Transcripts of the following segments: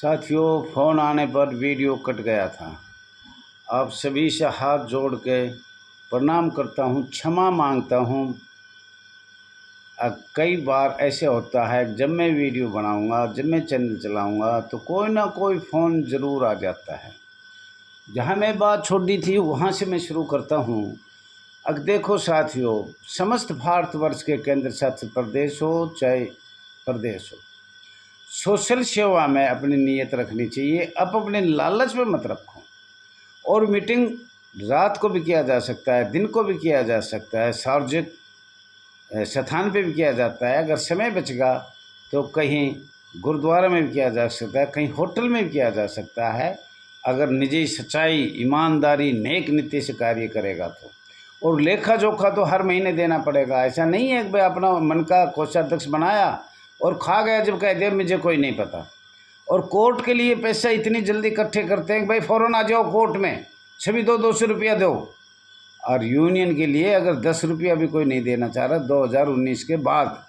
साथियों, फ़ोन आने पर वीडियो कट गया था। आप सभी से हाथ जोड़ के प्रणाम करता हूँ, क्षमा मांगता हूँ। कई बार ऐसे होता है, जब मैं वीडियो बनाऊँगा, जब मैं चैनल चलाऊँगा तो कोई ना कोई फ़ोन ज़रूर आ जाता है। जहाँ मैं बात छोड़ी थी वहाँ से मैं शुरू करता हूँ। अब देखो साथियों, समस्त भारतवर्ष के केंद्र शासित प्रदेश हो चाहे प्रदेश हो, सोशल सेवा में अपनी नीयत रखनी चाहिए। अब अपने लालच में मत रखो। और मीटिंग रात को भी किया जा सकता है, दिन को भी किया जा सकता है, सार्वजनिक स्थान पे भी किया जाता है। अगर समय बचेगा तो कहीं गुरुद्वारा में भी किया जा सकता है, कहीं होटल में भी किया जा सकता है, अगर निजी सच्चाई, ईमानदारी, नेक नीति से कार्य करेगा तो। और लेखा जोखा तो हर महीने देना पड़ेगा। ऐसा नहीं है कि भाई अपना मन का कोषाध्यक्ष बनाया और खा गया, जब कह दिया मुझे कोई नहीं पता। और कोर्ट के लिए पैसा इतनी जल्दी इकट्ठे करते हैं कि भाई फ़ौरन आ जाओ कोर्ट में, सभी 200 रुपया दो। और यूनियन के लिए अगर 10 रुपया भी कोई नहीं देना चाह रहा 2019 के बाद,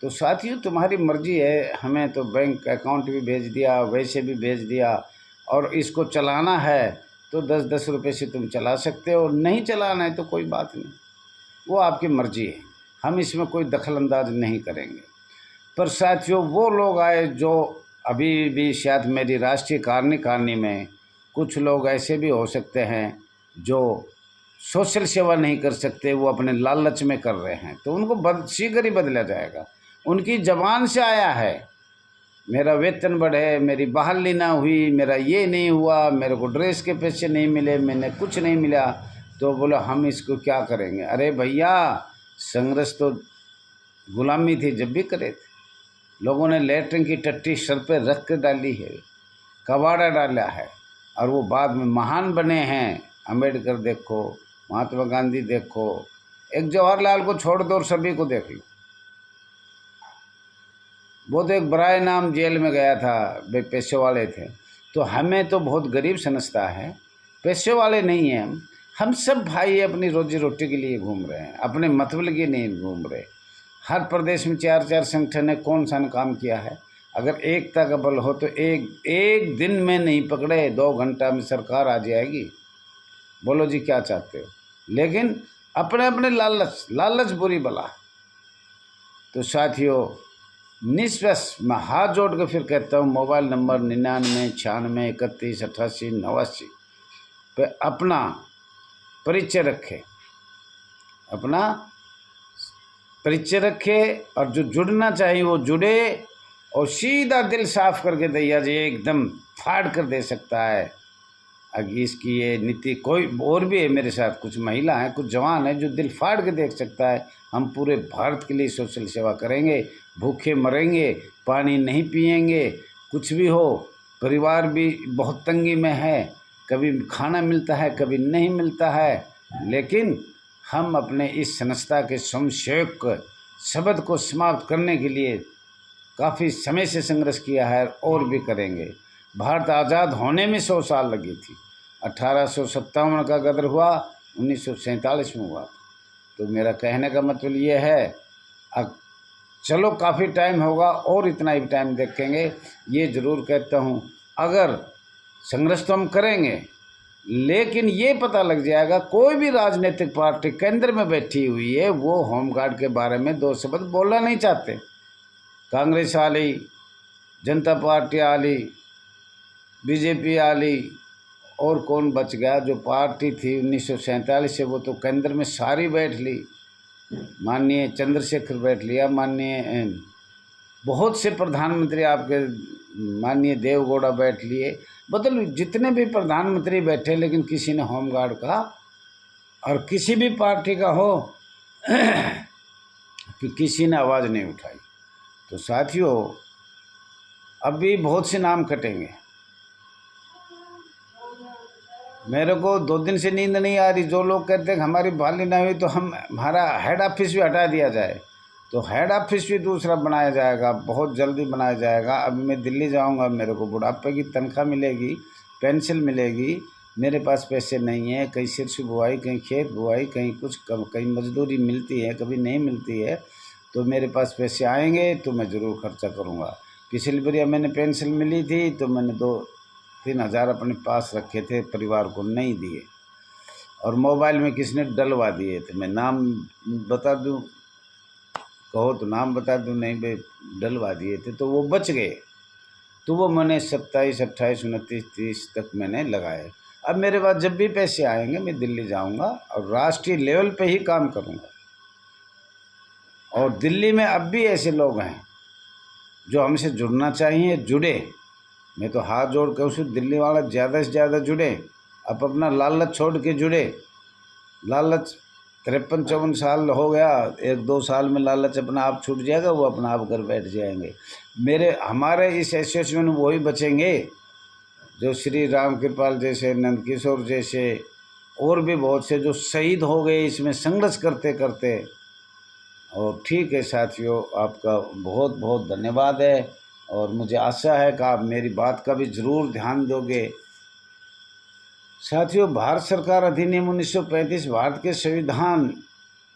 तो साथियों तुम्हारी मर्जी है। हमें तो बैंक अकाउंट भी भेज दिया, वैसे भी भेज दिया, और इसको चलाना है तो 10-10 रुपये से तुम चला सकते हो, नहीं चलाना है तो कोई बात नहीं, वो आपकी मर्जी है। हम इसमें कोई दखल अंदाज नहीं करेंगे। पर साथियों, वो लोग आए जो अभी भी शायद मेरी राष्ट्रीय कार्यकारिणी में कुछ लोग ऐसे भी हो सकते हैं जो सोशल सेवा नहीं कर सकते, वो अपने लालच में कर रहे हैं, तो उनको शीघ्र ही बदला जाएगा। उनकी जबान से आया है मेरा वेतन बढ़े, मेरी बहाली ना हुई, मेरा ये नहीं हुआ, मेरे को ड्रेस के पैसे नहीं मिले, मैंने कुछ नहीं मिला, तो बोला हम इसको क्या करेंगे। अरे भैया, संघर्ष तो गुलामी थी जब भी करे थे। लोगों ने लेटरिन की टट्टी सर पे रख कर डाली है, कबाड़ा डाला है, और वो बाद में महान बने हैं। अम्बेडकर देखो, महात्मा गांधी देखो, एक जवाहरलाल को छोड़ दो और सभी को देख लो। वो तो एक बराए नाम जेल में गया था, वे पैसे वाले थे। तो हमें तो बहुत गरीब समझता है, पैसे वाले नहीं हैं हम सब भाई अपनी रोजी रोटी के लिए घूम रहे हैं, अपने मतलब के नहीं घूम रहे। हर प्रदेश में 4-4 संगठन है, कौन सा काम किया है। अगर एकता का बल हो तो एक दिन में नहीं पकड़े, 2 घंटा में सरकार आ जाएगी। बोलो जी क्या चाहते हो। लेकिन अपने अपने लालच बुरी बला। तो साथियों, निष्पक्ष मैं हाथ जोड़ के फिर कहता हूँ, मोबाइल नंबर 99 96 31 88 89 पे अपना परिचय रखे, अपना परिचय रखे, और जो जुड़ना चाहिए वो जुड़े। और सीधा दिल साफ करके दैया जी एकदम फाड़ कर दे सकता है। अगर इसकी ये नीति कोई और भी है, मेरे साथ कुछ महिला हैं, कुछ जवान हैं जो दिल फाड़ के देख सकता है। हम पूरे भारत के लिए सोशल सेवा करेंगे, भूखे मरेंगे, पानी नहीं पिएंगे, कुछ भी हो, परिवार भी बहुत तंगी में है, कभी खाना मिलता है कभी नहीं मिलता है, लेकिन हम अपने इस संस्था के स्वयंसेवक शब्द को समाप्त करने के लिए काफ़ी समय से संघर्ष किया है और भी करेंगे। भारत आज़ाद होने में 100 साल लगी थी। 1857 का गदर हुआ, 1947 में हुआ। तो मेरा कहने का मतलब ये है, अब चलो काफ़ी टाइम होगा और इतना ही टाइम देखेंगे। ये ज़रूर कहता हूँ, अगर संघर्ष तो हम करेंगे, लेकिन ये पता लग जाएगा कोई भी राजनीतिक पार्टी केंद्र में बैठी हुई है वो होमगार्ड के बारे में 2 शब्द बोलना नहीं चाहते। कांग्रेस आली, जनता पार्टी आली, बीजेपी आली, और कौन बच गया जो पार्टी थी 1947 से, वो तो केंद्र में सारी बैठ ली। माननीय चंद्रशेखर बैठ लिया, माननीय बहुत से प्रधानमंत्री आपके माननीय देवगौड़ा बैठ लिए, मतलब जितने भी प्रधानमंत्री बैठे, लेकिन किसी ने होमगार्ड का और किसी भी पार्टी का हो किसी ने आवाज़ नहीं उठाई। तो साथियों, अभी बहुत से नाम कटेंगे। मेरे को 2 दिन से नींद नहीं आ रही। जो लोग कहते हैं हमारी बहाली ना हुई तो हमारा हेड ऑफिस भी हटा दिया जाए, तो हेड ऑफिस भी दूसरा बनाया जाएगा, बहुत जल्दी बनाया जाएगा। अभी मैं दिल्ली जाऊंगा, मेरे को बुढ़ापे की तनख्वाह मिलेगी, पेंशन मिलेगी, मेरे पास पैसे नहीं है। कहीं सिरसी बुआई, कहीं खेत बुआई, कहीं कुछ कहीं मजदूरी मिलती है, कभी नहीं मिलती है। तो मेरे पास पैसे आएंगे तो मैं ज़रूर खर्चा करूँगा। पिछली बार मैंने पेंशन मिली थी तो मैंने 2-3 हज़ार अपने पास रखे थे, परिवार को नहीं दिए, और मोबाइल में किसी ने डलवा दिए थे। मैं नाम बता दूं, कहो तो नाम बता दूं, नहीं भाई डलवा दिए थे तो वो बच गए। तो वो मैंने 27, 28, 29, 30 तक मैंने लगाए। अब मेरे पास जब भी पैसे आएंगे मैं दिल्ली जाऊंगा और राष्ट्रीय लेवल पे ही काम करूंगा। और दिल्ली में अब भी ऐसे लोग हैं जो हमसे जुड़ना चाहिए, जुड़े। मैं तो हाथ जोड़ कर उससे दिल्ली वाला ज़्यादा से ज़्यादा जुड़े, अब अपना लालच छोड़ के जुड़े। लालच 53-54 साल हो गया, 1-2 साल में लालच अपना आप छूट जाएगा, वो अपना आप घर बैठ जाएंगे। हमारे इस एसोसिएशन में वही बचेंगे जो श्री राम कृपाल जैसे, नंद किशोर जैसे, और भी बहुत से जो शहीद हो गए इसमें संघर्ष करते करते। और ठीक है साथियों, आपका बहुत बहुत धन्यवाद है, और मुझे आशा है कि आप मेरी बात का भी ज़रूर ध्यान दोगे। साथियों, भारत सरकार अधिनियम 1935 भारत के संविधान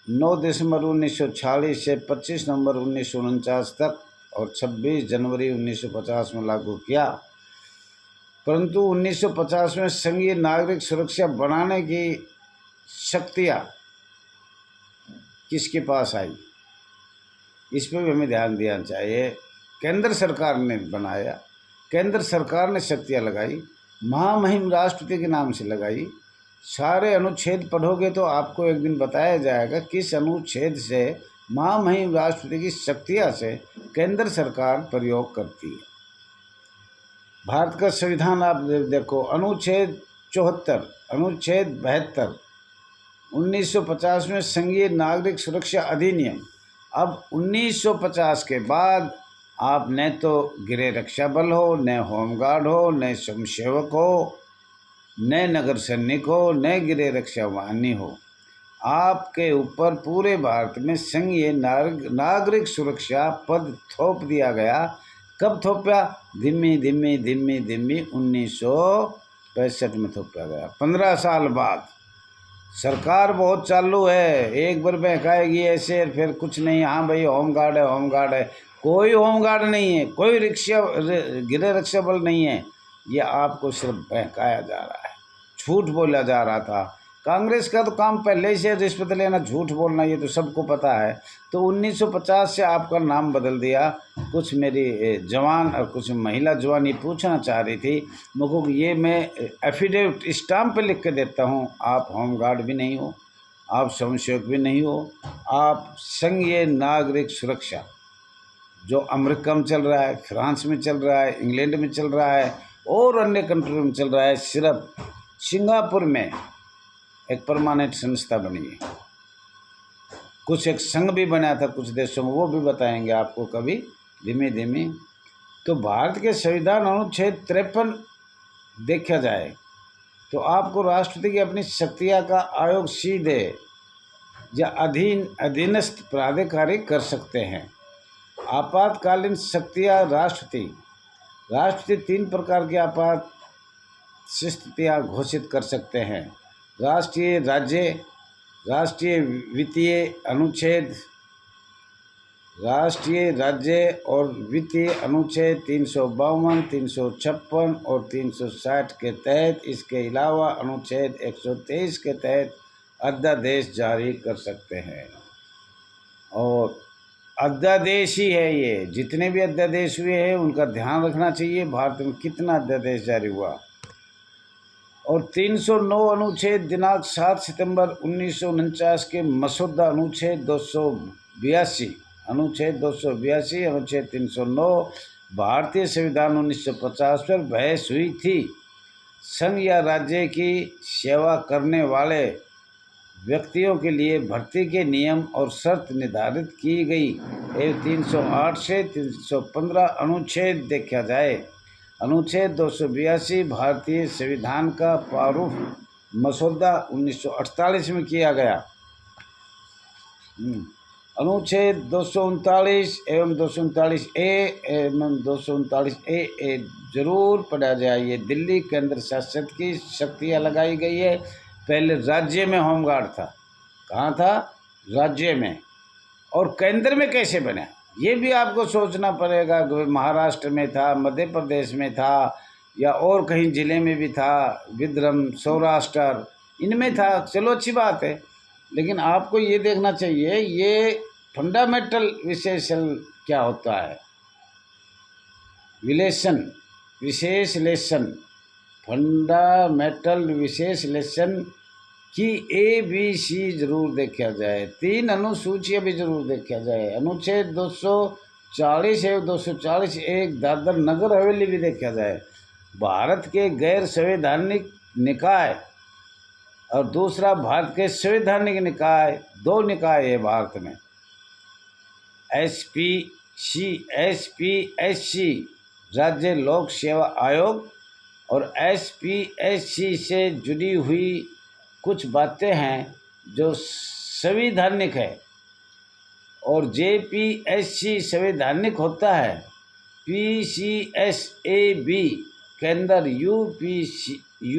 9 दिसंबर 1946 से 25 नवंबर 1949 तक और 26 जनवरी 1950 में लागू किया। परंतु 1950 में संघीय नागरिक सुरक्षा बनाने की शक्तियाँ किसके पास आई, इस पर भी हमें ध्यान देना चाहिए। केंद्र सरकार ने बनाया, केंद्र सरकार ने शक्तियाँ लगाई, महामहिम राष्ट्रपति के नाम से लगाई। सारे अनुच्छेद पढ़ोगे तो आपको एक दिन बताया जाएगा किस अनुच्छेद से महामहिम राष्ट्रपति की शक्तियाँ से केंद्र सरकार प्रयोग करती है। भारत का संविधान आप देखो, अनुच्छेद 74, अनुच्छेद 72, 1950 में संघीय नागरिक सुरक्षा अधिनियम। अब 1950 के बाद आप न तो गृह रक्षा बल हो, न होमगार्ड हो, न स्वयंसेवक हो, न नगर सैनिक हो, न गृह रक्षा वाहिनी हो, आपके ऊपर पूरे भारत में संघीय नागरिक सुरक्षा पद थोप दिया गया। कब थोपा? धीमी धीमी धीमी धीमी 1965 में थोपा गया। 15 साल बाद। सरकार बहुत चालू है, एक बार बहकाएगी ऐसे, फिर कुछ नहीं, हाँ भाई होमगार्ड है, होमगार्ड है। कोई होमगार्ड नहीं है, कोई गृह रक्षा बल नहीं है। ये आपको सिर्फ बहकाया जा रहा है, झूठ बोला जा रहा था। कांग्रेस का तो काम पहले से रिश्वत लेना, झूठ बोलना, ये तो सबको पता है। तो 1950 से आपका नाम बदल दिया। कुछ मेरी जवान और कुछ महिला जवान ये पूछना चाह रही थी मुझको, ये मैं एफिडेविट स्टाम्प पे लिख के देता हूँ, आप होमगार्ड भी नहीं हो, आप स्वयंसेवक भी नहीं हो, आप संघीय नागरिक सुरक्षा जो अमेरिका में चल रहा है, फ्रांस में चल रहा है, इंग्लैंड में चल रहा है और अन्य कंट्री में चल रहा है, सिर्फ सिंगापुर में एक परमानेंट संस्था बनी है। कुछ एक संघ भी बना था कुछ देशों में, वो भी बताएंगे आपको कभी धीमे धीमे। तो भारत के संविधान अनुच्छेद 53 देखा जाए तो आपको राष्ट्रपति की अपनी शक्तियाँ का आयोग सीधे या अधीनस्थ प्राधिकारी कर सकते हैं। आपातकालीन शक्तियाँ राष्ट्रपति 3 प्रकार की आपात स्थितियाँ घोषित कर सकते हैं। राष्ट्रीय राज्य और वित्तीय अनुच्छेद 352, 356 और 360 के तहत, इसके अलावा अनुच्छेद 123 के तहत अध्यादेश जारी कर सकते हैं। और अध्यादेश ही है ये, जितने भी अध्यादेश हुए हैं उनका ध्यान रखना चाहिए भारत में कितना अध्यादेश जारी हुआ। और 309 अनुच्छेद दिनांक 7 सितंबर 1949 के मसौदा अनुच्छेद 282, अनुच्छेद 309 भारतीय संविधान 1950 पर बहस हुई थी। संघ या राज्य की सेवा करने वाले व्यक्तियों के लिए भर्ती के नियम और शर्त निर्धारित की गई। 308 से 315 अनुच्छेद देखा जाए। अनुच्छेद 282 भारतीय संविधान का प्रारूप मसौदा 1948 में किया गया। अनुच्छेद 239 एवं 239 ए एवं 239 ए जरूर पढ़ा जाए। ये दिल्ली केंद्र शासित की शक्तियाँ लगाई गई है। पहले राज्य में होमगार्ड था, कहाँ था? राज्य में। और केंद्र में कैसे बना? ये भी आपको सोचना पड़ेगा कि महाराष्ट्र में था, मध्य प्रदेश में था, या और कहीं ज़िले में भी था, विदर्भ, सौराष्ट्र, इनमें था, चलो अच्छी बात है। लेकिन आपको ये देखना चाहिए ये फंडामेंटल विशेषण क्या होता है, विशेषलेशन, फंडामेंटल विशेषलेशन कि ए बी सी जरूर देखा जाए, 3 अनुसूचियाँ भी जरूर देखा जाए, अनुच्छेद 240 है, 240 एक दादर नगर हवेली भी देखा जाए, भारत के गैर संवैधानिक निकाय और दूसरा भारत के संवैधानिक निकाय, 2 निकाय है भारत में, SPSC राज्य लोक सेवा आयोग और SPSC से जुड़ी हुई कुछ बातें हैं जो संवैधानिक है, और JPSC संवैधानिक होता है, PCSAB के अंदर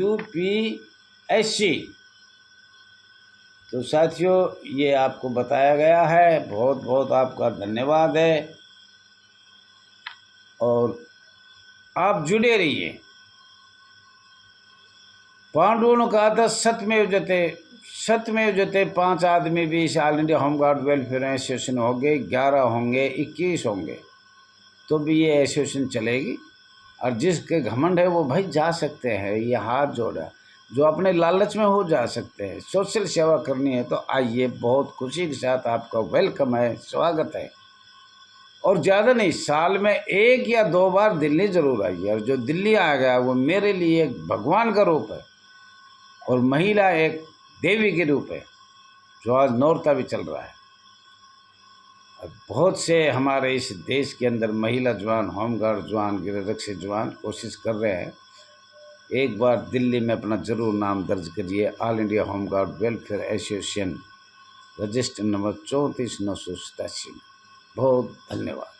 UPSC। तो साथियों ये आपको बताया गया है, बहुत बहुत आपका धन्यवाद है, और आप जुड़े रहिए। पांडवों ने कहा था सत्यमेव जयते 5 आदमी भी इस all India home guard welfare association होंगे, 11 होंगे, 21 होंगे, तो भी ये एसोसिएशन चलेगी। और जिसके घमंड है वो भाई जा सकते हैं, ये हाथ जोड़ा, जो अपने लालच में हो जा सकते हैं। सोशल सेवा करनी है तो आइए, बहुत खुशी के साथ आपका वेलकम है, स्वागत है। और ज़्यादा नहीं, साल में 1 या 2 बार दिल्ली ज़रूर आइए, और जो दिल्ली आ गया वो मेरे लिए एक भगवान का रूप है, और महिला एक देवी के रूप है, जो आज नौरता भी चल रहा है। और बहुत से हमारे इस देश के अंदर महिला जवान, होमगार्ड जवान, गृहरक्षक जवान कोशिश कर रहे हैं। एक बार दिल्ली में अपना ज़रूर नाम दर्ज करिए, all India home guard welfare association, register number 34,987। बहुत धन्यवाद।